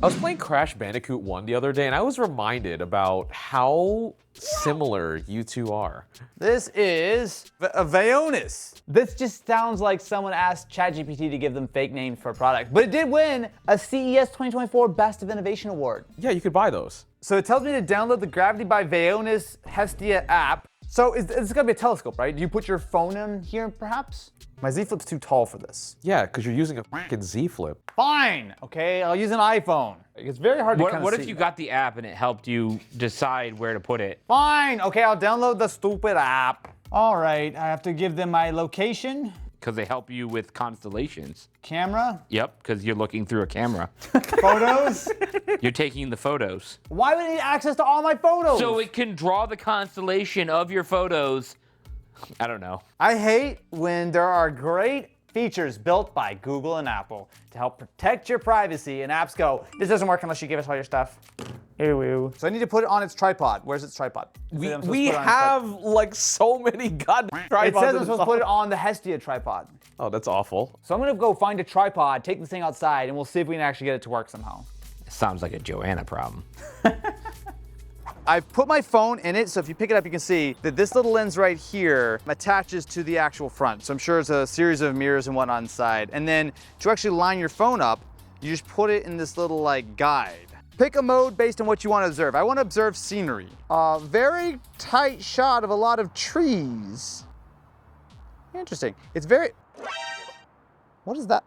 I was playing Crash Bandicoot 1 the other day, and I was reminded about how similar you two are. This is a Vaonis. This just sounds like someone asked ChatGPT to give them fake names for a product, but it did win a CES 2024 Best of Innovation Award. Yeah, you could buy those. So it tells me to download the Gravity by Vaonis Hestia app. So it's gonna be a telescope, right? Do you put your phone in here, perhaps? My Z Flip's too tall for this. Yeah, because you're using a fucking Z Flip. Fine, okay, I'll use an iPhone. It's very hard to kind of see. What if you got the app and it helped you decide where to put it? Fine, okay, I'll download the stupid app. All right, I have to give them my location. Because they help you with constellations. Camera. Yep, because you're looking through a camera. Photos. You're taking the photos. Why would it need access to all my photos? So it can draw the constellation of your photos. I don't know. I hate when there are great features built by Google and Apple to help protect your privacy, and apps go, this doesn't work unless you give us all your stuff. Ew. So I need to put it on its tripod. Where's its tripod? We have like so many goddamn tripods. It says I'm supposed to put it on the Hestia tripod. Oh, that's awful. So I'm gonna go find a tripod, take this thing outside, and we'll see if we can actually get it to work somehow. Sounds like a Joanna problem. I've put my phone in it, so if you pick it up, you can see that this little lens right here attaches to the actual front. So I'm sure it's a series of mirrors and whatnot inside. And then to actually line your phone up, you just put it in this little like guide. Pick a mode based on what you want to observe. I want to observe scenery. Very tight shot of a lot of trees. Interesting. It's very, what is that?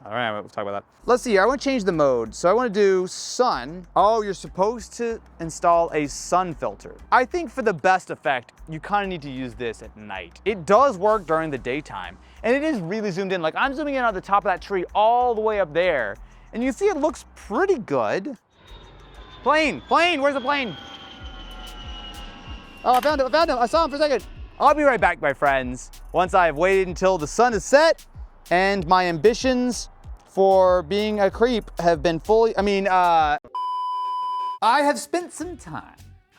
All right, we'll talk about that. Let's see here, I want to change the mode. So I want to do sun. Oh, you're supposed to install a sun filter. I think for the best effect, you kind of need to use this at night. It does work during the daytime, and it is really zoomed in. Like I'm zooming in on the top of that tree all the way up there, and you see it looks pretty good. Plane, where's the plane? Oh, I found him, I saw him for a second. I'll be right back, my friends, once I've waited until the sun is set and my ambitions for being a creep have been fully, I have spent some time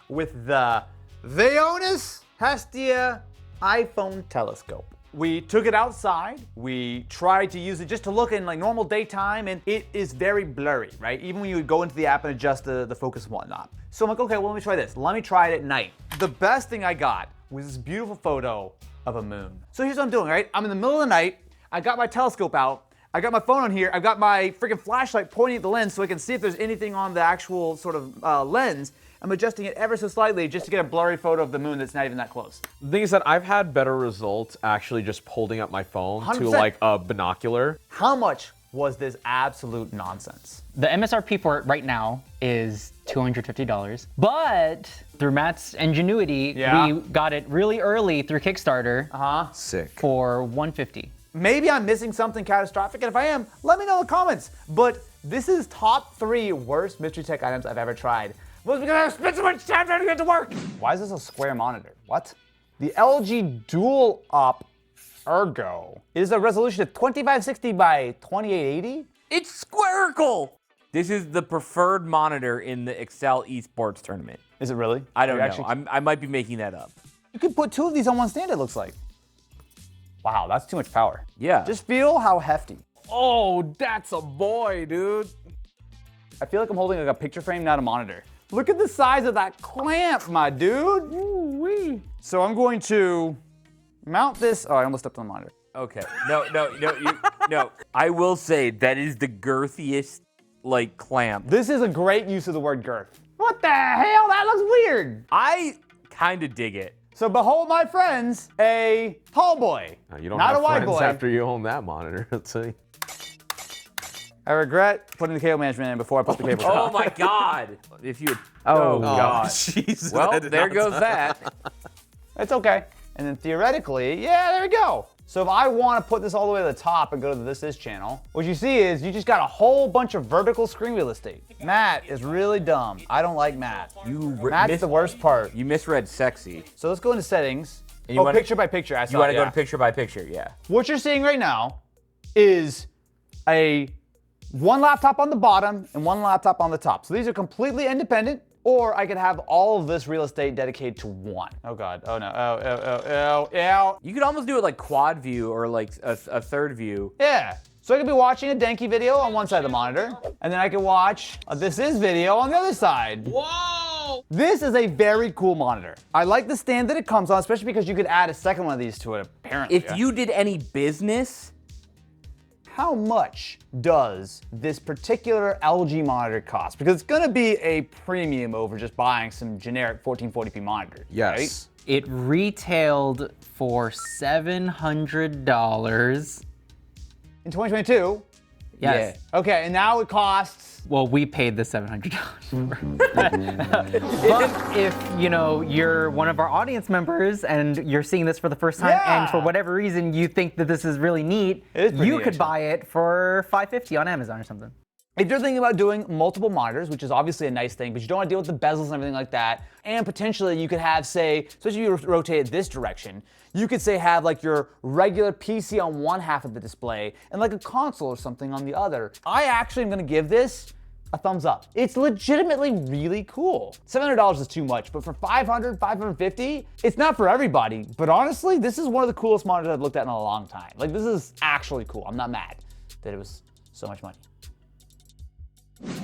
with the Vaonis Hestia iPhone telescope. We took it outside, we tried to use it just to look in like normal daytime, and it is very blurry, right? Even when you would go into the app and adjust the focus and whatnot. So I'm like, okay, well, let me try this. Let me try it at night. The best thing I got was this beautiful photo of a moon. So here's what I'm doing, right? I'm in the middle of the night, I got my telescope out, I got my phone on here, I've got my freaking flashlight pointing at the lens so I can see if there's anything on the actual sort of lens. I'm adjusting it ever so slightly just to get a blurry photo of the moon that's not even that close. The thing is that I've had better results actually just holding up my phone 100%. to like a binocular. How much was this absolute nonsense? The MSRP for it right now is $250, but through Matt's ingenuity, we got it really early through Kickstarter Sick. for $150. Maybe I'm missing something catastrophic, and if I am, let me know in the comments. But this is top 3 worst mystery tech items I've ever tried. Well, it's because I've spent so much time trying to get it to work. Why is this a square monitor? What? The LG DualUp Ergo is a resolution of 2560 by 2880. It's spherical. This is the preferred monitor in the Excel eSports tournament. Is it really? I don't know. I might be making that up. You could put 2 of these on one stand, it looks like. Wow, that's too much power. Yeah. Just feel how hefty. Oh, that's a boy, dude. I feel like I'm holding like a picture frame, not a monitor. Look at the size of that clamp, my dude. Ooh-wee. So I'm going to mount this. Oh, I almost stepped on the monitor. Okay. No. I will say that is the girthiest, like, clamp. This is a great use of the word girth. What the hell? That looks weird. I kind of dig it. So behold, my friends, a tall boy. You don't not have a wide friends boy. after you own that monitor. Let's see. I regret putting the cable management in before I put the cable. Oh my God! If you. Oh, God. Jesus. Well, there goes that. It's okay. And then theoretically, yeah, there we go. So if I want to put this all the way to the top and go to the This Is channel, what you see is you just got a whole bunch of vertical screen real estate. Matt is really dumb. I don't like Matt. Matt's the worst part. You misread sexy. So let's go into settings. And you wanna- picture by picture. I saw You want to it, go yeah. to picture by picture, yeah. What you're seeing right now is one laptop on the bottom and one laptop on the top. So these are completely independent, or I could have all of this real estate dedicated to one. Oh God, oh no, oh. You could almost do it like quad view or like a third view. Yeah, So I could be watching a Denki video on one side of the monitor, and then I could watch a This Is video on the other side. Whoa! This is a very cool monitor. I like the stand that it comes on, especially because you could add a second one of these to it, apparently. If you did any business, How much does this particular LG monitor cost? Because it's gonna be a premium over just buying some generic 1440p monitor. Yes. Right? It retailed for $700. In 2022? Yes. Yeah. Okay, and now it costs. Well, we paid the $700 for it. But if, you're one of our audience members and you're seeing this for the first time and for whatever reason you think that this is really neat, It is pretty you neat, could actually. buy it for $550 on Amazon or something. If you're thinking about doing multiple monitors, which is obviously a nice thing, but you don't want to deal with the bezels and everything like that, and potentially you could have, say, especially if you rotate it this direction, you could say have like your regular PC on one half of the display and like a console or something on the other. I actually am going to give this a thumbs up. It's legitimately really cool. $700 is too much, but for $500, $550, it's not for everybody. But honestly, this is one of the coolest monitors I've looked at in a long time. Like, this is actually cool. I'm not mad that it was so much money.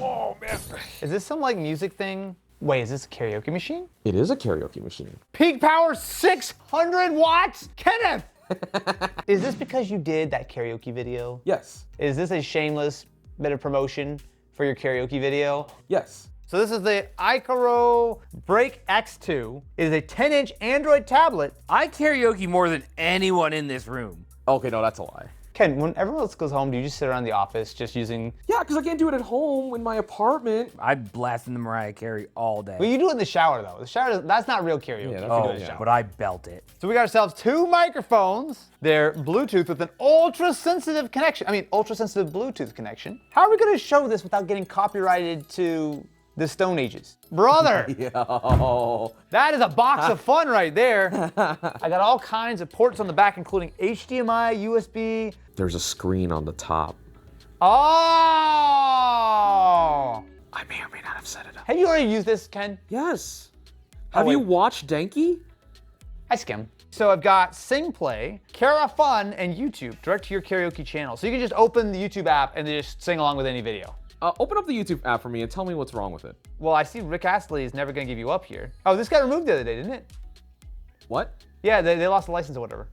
Oh, man. Is this some like music thing? Wait, is this a karaoke machine? It is a karaoke machine. Peak power 600 watts? Kenneth! Is this because you did that karaoke video? Yes. Is this a shameless bit of promotion for your karaoke video? Yes. So this is the Ikarao Break X2. It is a 10-inch Android tablet. I karaoke more than anyone in this room. Okay, no, that's a lie. Ken, when everyone else goes home, do you just sit around the office just using... Yeah, because I can't do it at home in my apartment. I'm blasting the Mariah Carey all day. Well, you do it in the shower, though. The shower, that's not real karaoke. Yeah, that's if you do it Oh, in the shower. but I belt it. So we got ourselves 2 microphones. They're Bluetooth with an ultra-sensitive connection. Ultra-sensitive Bluetooth connection. How are we gonna show this without getting copyrighted to the Stone Ages? Brother, Yo. that is a box of fun right there. I got all kinds of ports on the back, including HDMI, USB. There's a screen on the top. Oh! I may or may not have set it up. Have you already used this, Ken? Yes. Have wait. you watched Denki? I skim. So I've got Sing Play, Kara Fun, and YouTube direct to your karaoke channel. So you can just open the YouTube app and just sing along with any video. Open up the YouTube app for me and tell me what's wrong with it. Well, I see Rick Astley is never gonna give you up here. Oh, this got removed the other day, didn't it? What? Yeah, they lost the license or whatever.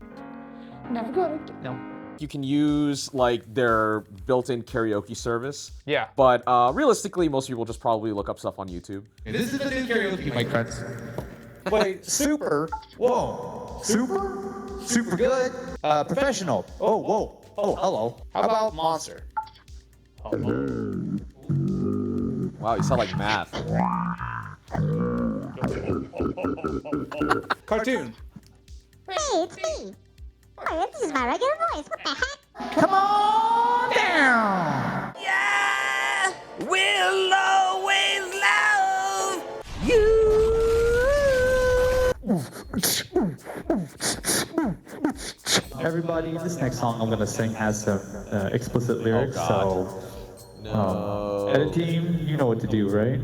Never gonna. No. You can use like their built-in karaoke service. Yeah. But realistically, most people just probably look up stuff on YouTube. This is the new karaoke, my friends. Wait, super? Whoa. Super? Super good? Professional. Oh, whoa. Oh, hello. How about monster? Wow, you sound like math. Cartoon. Hey, it's me. Oh, this is my regular voice. What the heck? Come on down. Yeah! We'll always love you! Everybody, this next song I'm gonna sing has some explicit lyrics, so edit team, you know what to do, right?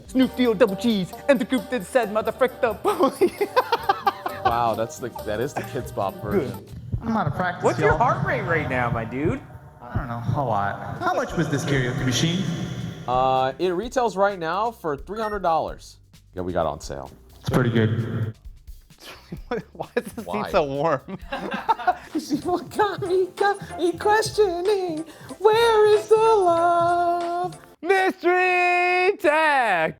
Snoop Deal double cheese and the group that said motherfucker bully. Wow, that is the Kids Bop version. I'm out of practice, What's your y'all. heart rate right now, my dude? I don't know, a lot. How much was this karaoke machine? It retails right now for $300. Yeah, we got it on sale. It's pretty good. Why is this Why? seat so warm? People got me questioning, where is the love? Mystery tag.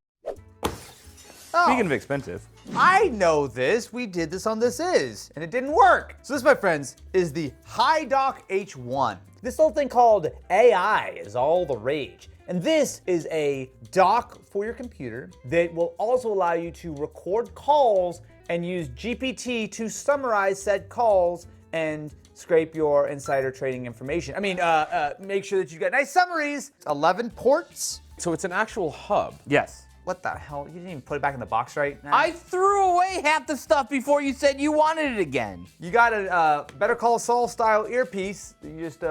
Speaking of expensive. I know this. We did this on This Is, and it didn't work. So this, my friends, is the HiDock H1. This little thing called AI is all the rage. And this is a dock for your computer that will also allow you to record calls and use GPT to summarize said calls and scrape your insider trading information. Make sure that you got nice summaries. 11 ports. So it's an actual hub. Yes. What the hell? You didn't even put it back in the box right now? I threw away half the stuff before you said you wanted it again. You got a Better Call Saul style earpiece. You just,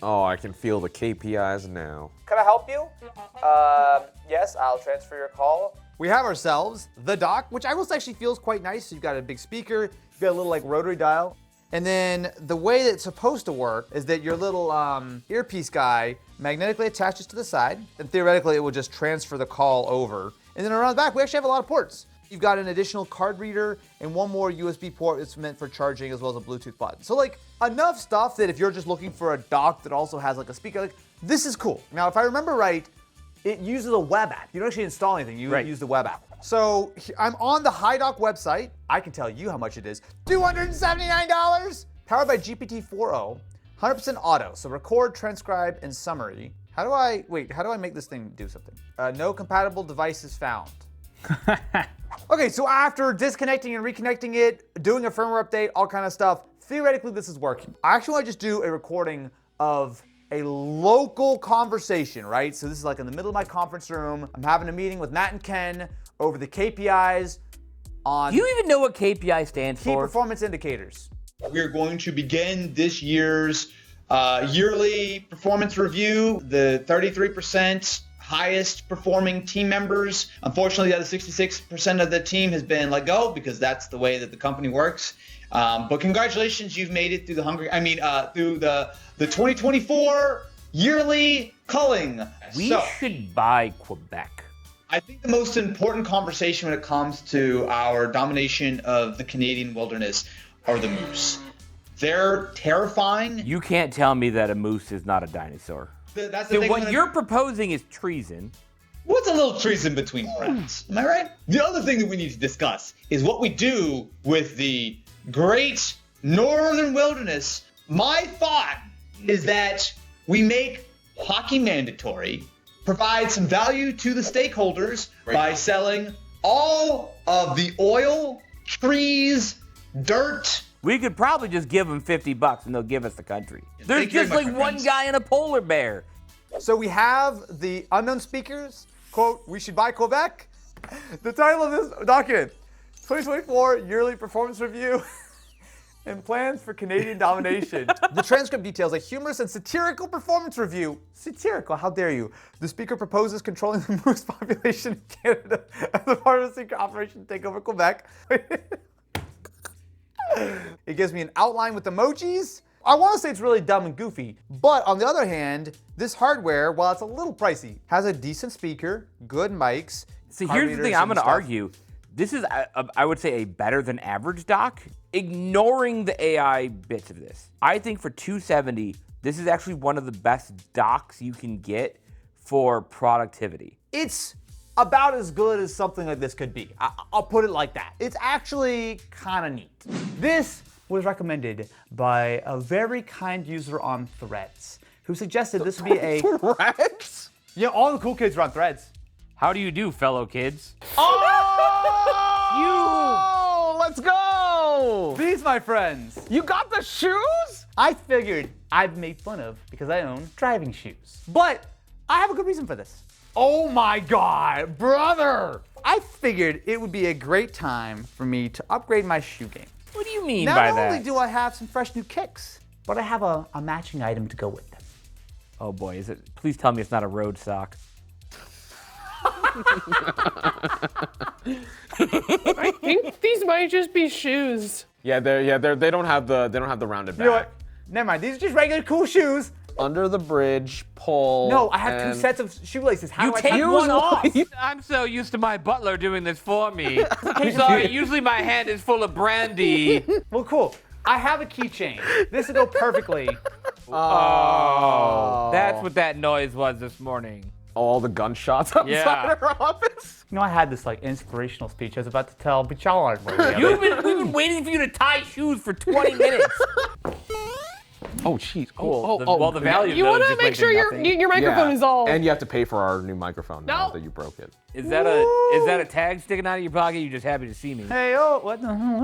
Oh, I can feel the KPIs now. Can I help you? Yes, I'll transfer your call. We have ourselves the dock, which I will say actually feels quite nice. You've got a big speaker, you've got a little like rotary dial. And then the way that it's supposed to work is that your little earpiece guy magnetically attaches to the side, and theoretically it will just transfer the call over. And then around the back, we actually have a lot of ports. You've got an additional card reader and one more USB port that's meant for charging, as well as a Bluetooth button. So like enough stuff that if you're just looking for a dock that also has like a speaker, like this is cool. Now, if I remember right, it uses a web app. You don't actually install anything, you use the web app. So I'm on the HiDock website. I can tell you how much it is. $279, powered by GPT-4o, 100% auto. So record, transcribe, and summary. How do I make this thing do something? No compatible devices found. Okay, so after disconnecting and reconnecting it, doing a firmware update, all kind of stuff, theoretically this is working. I actually want to just do a recording of a local conversation, right? So this is like in the middle of my conference room. I'm having a meeting with Matt and Ken over the KPIs on Do you even know what KPI stands key for? performance indicators. We're going to begin this year's yearly performance review. The 33% highest performing team members. Unfortunately, the other 66% of the team has been let go because that's the way that the company works. But congratulations, you've made it through through the 2024 yearly culling. We should buy Quebec. I think the most important conversation when it comes to our domination of the Canadian wilderness are the moose. They're terrifying. You can't tell me that a moose is not a dinosaur. That's the So thing. what you're proposing is treason. What's a little treason between friends? Am I right? The other thing that we need to discuss is what we do with the great northern wilderness. My thought is that we make hockey mandatory, provide some value to the stakeholders by selling all of the oil, trees, dirt. We could probably just give them $50 and they'll give us the country. There's Thank you just very like much, my one friends. guy and a polar bear. So we have the unknown speakers, quote, we should buy Quebec. The title of this document, 2024 yearly performance review and plans for Canadian domination. The transcript details a humorous and satirical performance review. Satirical, how dare you? The speaker proposes controlling the moose population in Canada as a part of a secret operation to take over Quebec. It gives me an outline with emojis. I want to say it's really dumb and goofy, but on the other hand, this hardware, while it's a little pricey, has a decent speaker, good mics. So card here's the thing readers I'm and going to stuff. argue. This is, I would say, a better than average dock, ignoring the AI bits of this. I think for $270, this is actually one of the best docks you can get for productivity. It's about as good as something like this could be. I'll put it like that. It's actually kind of neat. This was recommended by a very kind user on Threads who suggested this would be a... Threads? Yeah, all the cool kids are on Threads. How do you do, fellow kids? Oh, let's go! These, my friends, You got the shoes? I figured I'd made fun of because I own driving shoes. But I have a good reason for this. Oh my God, brother! I figured it would be a great time for me to upgrade my shoe game. What do you mean Not by only that? do I have some fresh new kicks, but I have a matching item to go with them. Oh boy, is it? Please tell me it's not a road sock. I think these might just be shoes. They don't have the rounded back. You know what? Never mind, these are just regular cool shoes. Under the bridge, pull. No, I have two and- sets of shoelaces. How You do I take take one off? I'm so used to my butler doing this for me. I'm sorry, usually my hand is full of brandy. Well, cool. I have a keychain. This will go perfectly. Oh, that's what that noise was this morning. All the gunshots outside Yeah. our office. You know, I had this like inspirational speech I was about to tell, but y'all aren't worthy of it. We've been waiting for you to tie shoes for 20 minutes. Oh, jeez. Well, the value of You those want to just make went sure to your nothing. microphone is all. And you have to pay for our new microphone now No. that you broke it. Is that a tag sticking out of your pocket? You're just happy to see me. Hey, oh, what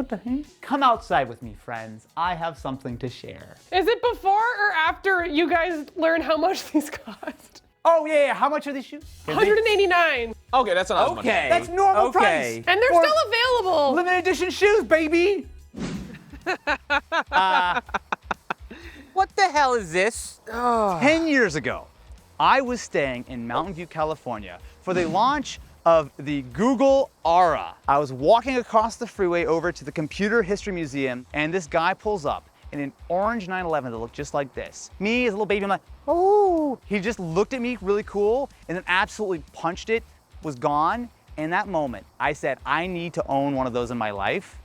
the heck? Come outside with me, friends. I have something to share. Is it before or after you guys learn how much these cost? Oh, yeah. How much are these shoes? $189. Okay, that's not as much. Okay. That's normal okay. price. And they're For still available. limited edition shoes, baby. What the hell is this? 10 years ago, I was staying in Mountain View, California for the launch of the Google Aura. I was walking across the freeway over to the Computer History Museum, and this guy pulls up in an orange 911 that looked just like this. Me as a little baby, I'm like, oh. He just looked at me really cool and then absolutely punched it, was gone. In that moment, I said, I need to own one of those in my life.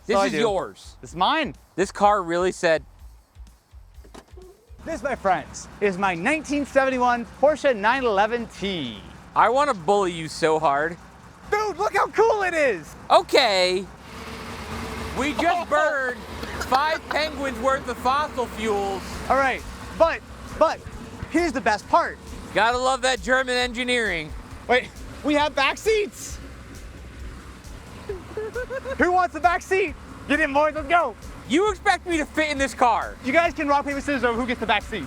This is yours. This is mine. This car really said, This, my friends, is my 1971 Porsche 911T. I want to bully you so hard. Dude, look how cool it is. Okay. We just burned 5 penguins worth of fossil fuels. All right, but here's the best part. Gotta love that German engineering. Wait, we have back seats. Who wants the back seat? Get in, boys, let's go. You expect me to fit in this car? You guys can rock, paper, scissors over who gets the back seat.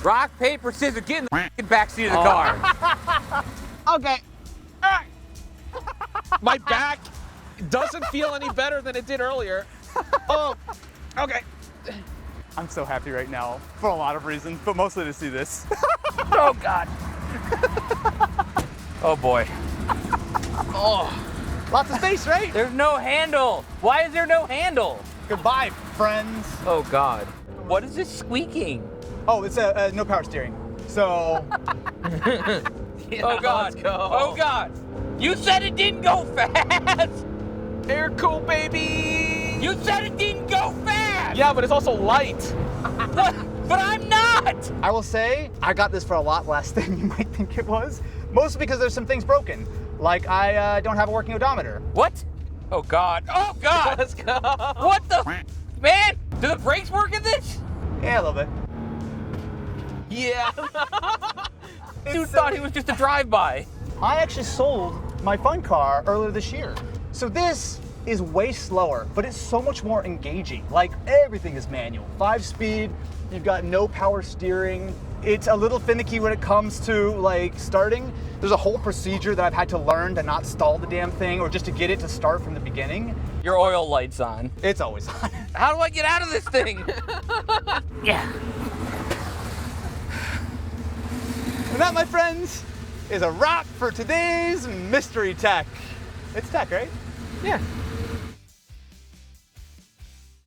Rock, paper, scissors, get in the f***ing backseat of the car. Okay. All right. My back doesn't feel any better than it did earlier. Oh, okay. I'm so happy right now for a lot of reasons, but mostly to see this. Oh, God. Oh, boy. Oh, lots of space, right? There's no handle. Why is there no handle? Goodbye, friends. Oh, God. What is this squeaking? Oh, it's a no power steering. So. Yeah, oh, God. Let's go. Oh, God. You said it didn't go fast. Air cool, baby. You said it didn't go fast. Yeah, but it's also light. What? But I'm not. I will say, I got this for a lot less than you might think it was. Mostly because there's some things broken. Like I don't have a working odometer. What? Oh, God. Oh, God. Let's go. What the man? Do the brakes work in this? Yeah, a little bit. Yeah. Dude thought he was just a drive-by. I actually sold my fun car earlier this year. So this is way slower, but it's so much more engaging. Like everything is manual. 5-speed, you've got no power steering. It's a little finicky when it comes to like starting. There's a whole procedure that I've had to learn to not stall the damn thing or just to get it to start from the beginning. Your oil light's on. It's always on. How do I get out of this thing? Yeah. And that, my friends, is a wrap for today's mystery tech. It's tech, right? Yeah.